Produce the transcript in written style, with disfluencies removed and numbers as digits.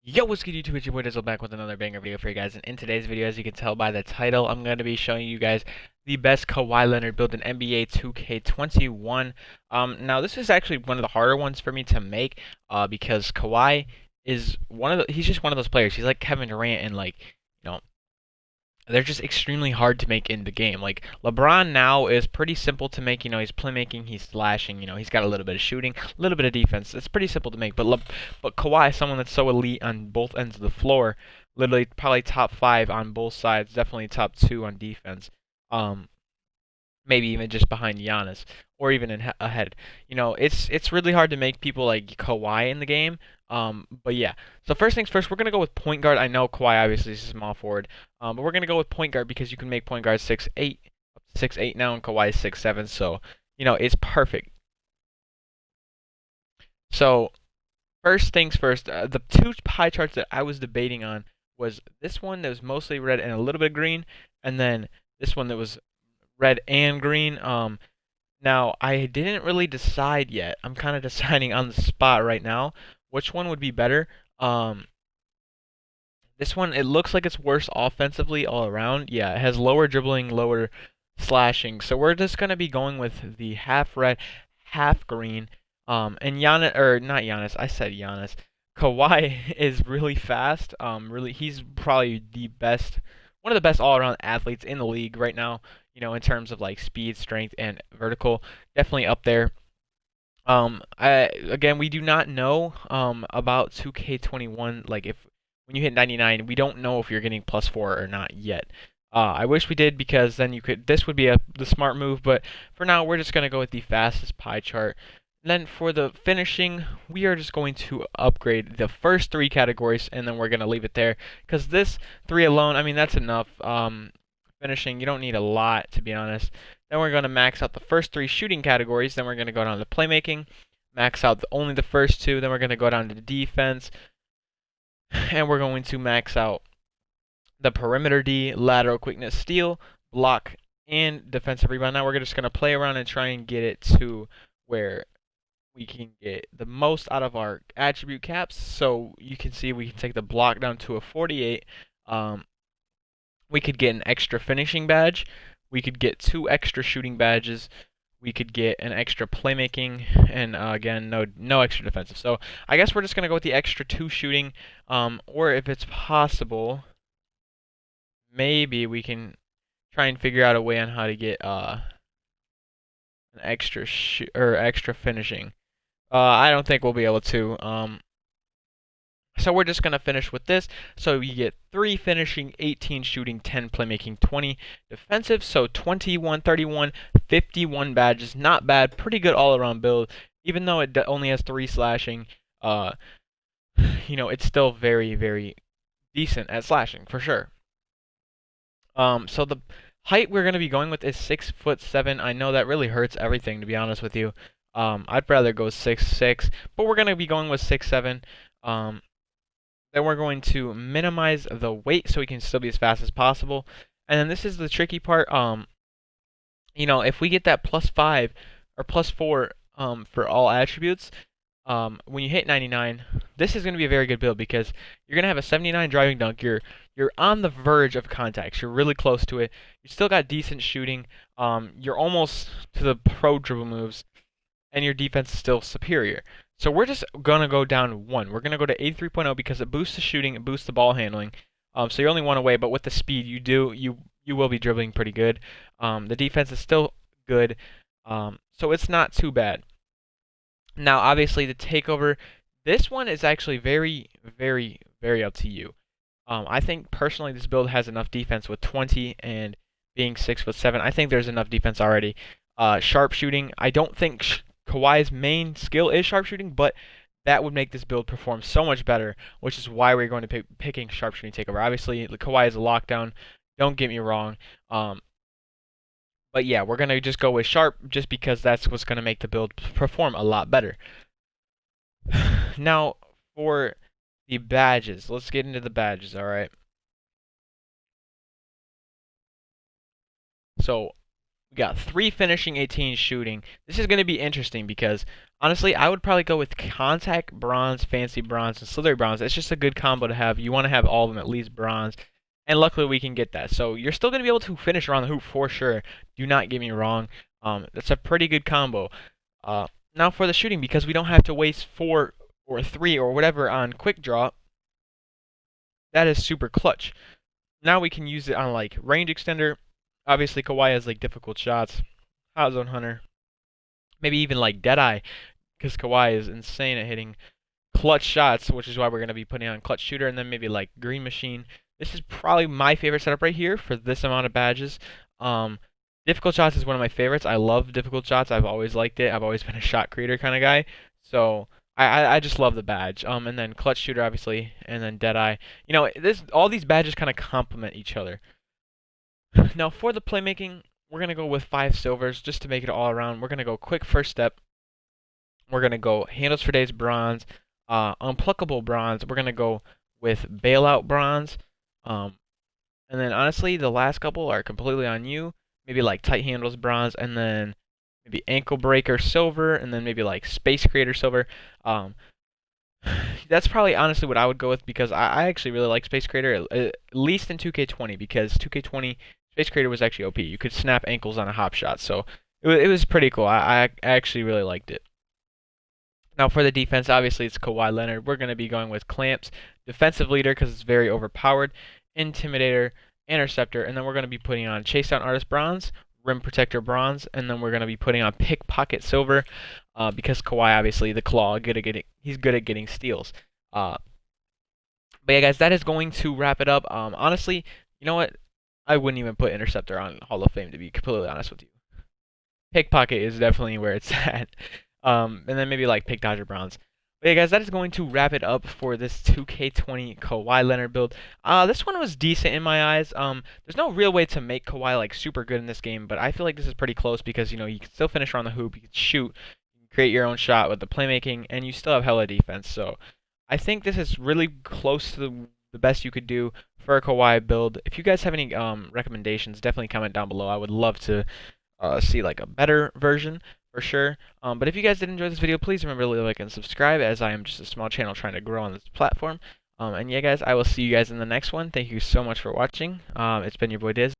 Yo, what's good YouTube? It's your boy Dizzle back with another banger video for you guys. And in today's video, as you can tell by the title, I'm going to be showing you guys the best Kawhi Leonard build in NBA 2K21. Now this is actually one of the harder ones for me to make, because Kawhi is he's just one of those players. He's like Kevin Durant, and you know, they're just extremely hard to make in the game. Like LeBron now is pretty simple to make. He's playmaking, he's slashing. He's got a little bit of shooting, a little bit of defense. It's pretty simple to make. But Kawhi is someone that's so elite on both ends of the floor. Literally, probably top 5 on both sides. Definitely top 2 on defense. Um, Maybe even just behind Giannis or even ahead. It's really hard to make people like Kawhi in the game. But yeah. So first things first, we're gonna go with point guard. I know Kawhi obviously is a small forward, but we're gonna go with point guard because you can make point guard 6'8", up to 6'8" now, and Kawhi is 6'7", so it's perfect. So first things first, the two pie charts that I was debating on was this one that was mostly red and a little bit of green, and then this one that was red and green. Now I didn't really decide yet. I'm kind of deciding on the spot right now which one would be better. This one, it looks like it's worse offensively all around. Yeah, it has lower dribbling, lower slashing. So we're just gonna be going with the half red, half green. And Giannis, or not Giannis, I said Giannis. Kawhi is really fast. He's probably one of the best all-around athletes in the league right now. In terms of like speed, strength, and vertical, definitely up there. Again, we do not know about 2K21. Like if when you hit 99, we don't know if you're getting +4 or not yet. I wish we did, because then this would be the smart move. But for now, we're just gonna go with the fastest pie chart. And then for the finishing, we are just going to upgrade the first 3 categories, and then we're gonna leave it there, because this 3 alone, I mean, that's enough. Finishing, you don't need a lot, to be honest. Then we're going to max out the first 3 shooting categories. Then we're going to go down to playmaking, max out only the first 2. Then we're going to go down to defense, and we're going to max out the perimeter D, lateral quickness, steal, block, and defensive rebound. Now we're just going to play around and try and get it to where we can get the most out of our attribute caps. So you can see we can take the block down to a 48. We could get an extra finishing badge. We could get 2 extra shooting badges. We could get an extra playmaking, and again, no extra defensive. So I guess we're just gonna go with the extra 2 shooting, or if it's possible, maybe we can try and figure out a way on how to get an extra finishing. I don't think we'll be able to. So we're just going to finish with this. So you get 3 finishing, 18 shooting, 10 playmaking, 20 defensive. So 21, 31, 51 badges. Not bad. Pretty good all-around build. Even though it only has 3 slashing, it's still very, very decent at slashing, for sure. So the height we're going to be going with is 6'7". I know that really hurts everything, to be honest with you. I'd rather go 6'6", but we're going to be going with 6'7". Then we're going to minimize the weight so we can still be as fast as possible. And then this is the tricky part. If we get that +5 or +4 for all attributes, when you hit 99, this is going to be a very good build, because you're going to have a 79 driving dunk. You're on the verge of contacts. You're really close to it. You still got decent shooting. You're almost to the pro dribble moves, and your defense is still superior. So we're just going to go down 1. We're going to go to 83.0 because it boosts the shooting, it boosts the ball handling. So you're only 1 away, but with the speed, you will be dribbling pretty good. The defense is still good, so it's not too bad. Now, obviously, the takeover, this one is actually very, very, very up to you. I think, personally, this build has enough defense with 20 and being 6'7". I think there's enough defense already. Sharpshooting, I don't think Kawhi's main skill is sharpshooting, but that would make this build perform so much better, which is why we're going to be picking sharpshooting takeover. Obviously, Kawhi is a lockdown. Don't get me wrong. But yeah, we're going to just go with sharp just because that's what's going to make the build perform a lot better. Now, for the badges, let's get into the badges, alright? So, We got 3 finishing, 18 shooting. This is going to be interesting because, honestly, I would probably go with contact bronze, fancy bronze, and slithery bronze. It's just a good combo to have. You want to have all of them at least bronze. And luckily we can get that. So you're still going to be able to finish around the hoop for sure. Do not get me wrong. That's a pretty good combo. Now for the shooting, because we don't have to waste 4 or 3 or whatever on quick draw, that is super clutch. Now we can use it on like range extender. Obviously Kawhi has like difficult shots, hot zone hunter, maybe even like deadeye, because Kawhi is insane at hitting clutch shots, which is why we're going to be putting on clutch shooter, and then maybe like green machine. This is probably my favorite setup right here for this amount of badges. Difficult shots is one of my favorites. I love difficult shots. I've always liked it. I've always been a shot creator kind of guy. So I just love the badge. And then clutch shooter obviously, and then deadeye. You know, all these badges kind of complement each other. Now for the playmaking, we're gonna go with 5 silvers just to make it all around. We're gonna go quick first step. We're gonna go handles for days bronze, unpluckable bronze. We're gonna go with bailout bronze. And then honestly, the last couple are completely on you. Maybe like tight handles bronze, and then maybe ankle breaker silver, and then maybe like space creator silver. That's probably honestly what I would go with, because I actually really like space creator, at least in 2K20, because 2K20 space creator was actually OP. You could snap ankles on a hop shot, so it was pretty cool. I actually really liked it. Now for the defense, obviously it's Kawhi Leonard. We're going to be going with clamps, defensive leader because it's very overpowered, intimidator, interceptor, and then we're going to be putting on chase down artist bronze, rim protector bronze, and then we're going to be putting on pickpocket silver, because Kawhi obviously the claw, he's good at getting steals. But yeah, guys, that is going to wrap it up. Honestly, you know what? I wouldn't even put interceptor on Hall of Fame, to be completely honest with you. Pickpocket is definitely where it's at. And then maybe like pick dodger bronze. But yeah, guys, that is going to wrap it up for this 2K20 Kawhi Leonard build. This one was decent in my eyes. There's no real way to make Kawhi like super good in this game, but I feel like this is pretty close because, you know, you can still finish around the hoop, you can shoot, you can create your own shot with the playmaking, and you still have hella defense. So I think this is really close to the best you could do for a Kawhi build. If you guys have any recommendations, definitely comment down below. I would love to see like a better version for sure. But if you guys did enjoy this video, please remember to like and subscribe, as I am just a small channel trying to grow on this platform. And yeah, guys, I will see you guys in the next one. Thank you so much for watching. It's been your boy Diz.